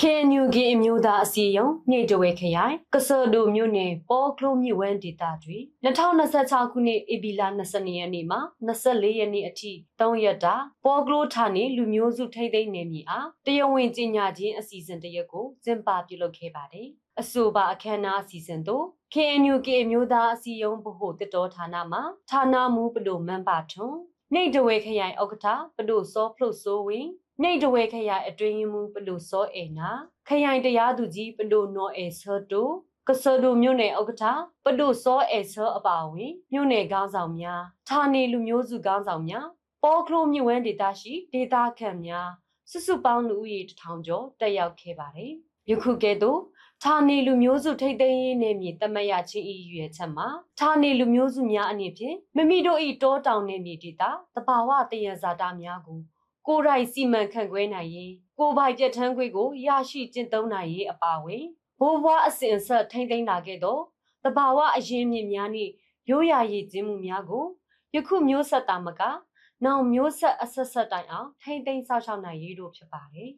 KNU အမျိုးသားအစည်းအရုံးနှိတ်တဝဲခရိုင်ကစောဒိုမြို့နယ်ပေါ်ကလိုမြစ်ဝမ်းဒေသတွင်2026ခုနှစ်ဧပြီလ22ရက်နေ့မှ24ရက်နေ့အထိ3ရက်တာပေါ်ကလိုဌာနေလူမျိုးစုထိမ့်သိမ်းနယ်မြေအားတရားဝင်ကြီးညာခြင်းအစီအစဉ်တရက်ကိုကျင်းပပြုလုပ်ခဲ့ပါတယ်။အဆိုပါအခမ်းအနားအစီအစဉ်သို့ KNU အမျိုးသားအစည်းအရုံးဗဟိုတစ်တော်ဌာနမှဌာနမှူးပဒိုမန်းပါထွန်းနှိတ်တဝဲခရိုင်ဥက္ကဋ္ဌပဒိုစောဖလို့စိုးဝင်းနှိတ်တဝဲခရိုင်အတွင်းမှုပဒိုစောအေနာခရိုင်တရားသူကြီးပဒိုနော်အေဆာတိုကဆဒိုမြို့နယ်ဥက္ကဋ္ဌပဒိုစောအေဆာအပါအဝင်မြို့နယ်ခေါင်းဆောင်များဌာနေလူမျိုးစုခေါင်းဆောင်များပေါ်ကလိုမြဝန်းဒေသရှိဒေသခံများစုစုပေါင်းလူဦးရေ1000ကျော်တက်ရောက်ခဲ့ပါတယ်။ယခုကဲ့သို့ဌာနေလူမျိုးစုထိတ်သိမ်းရေးနယ်မြေတမတ်ရချင်းဤရွယ်ချက်မှာဌာနေလူမျိုးစုများအနေဖြင့်မိမိတို့၏တောတောင်နယ်မြေဒေသတဘာဝတယံဇာတာများကိုကိုယ်တိုင်စီမံခန့်ခွဲနိုင်ရေးကိုယ်ပိုင်ပြဋ္ဌာန်းခွင့်ကိုရရှိကျင့်သုံးနိုင်ရေးအပါအဝင်ဘိုးဘွားအစဉ်အဆက်ထိမ့်သိမ်းလာခဲ့သောတဘာဝအရင်းမြစ်များနှင့်ရိုးရာရည်ကျင်းမှုများကိုယခုမျိုးဆက်တာမကနောင်မျိုးဆက်အဆက်ဆက်တိုင်အောင်ထိမ့်သိမ်းစောင့်ရှောက်နိုင်ရေးတို့ဖြစ်ပါတယ်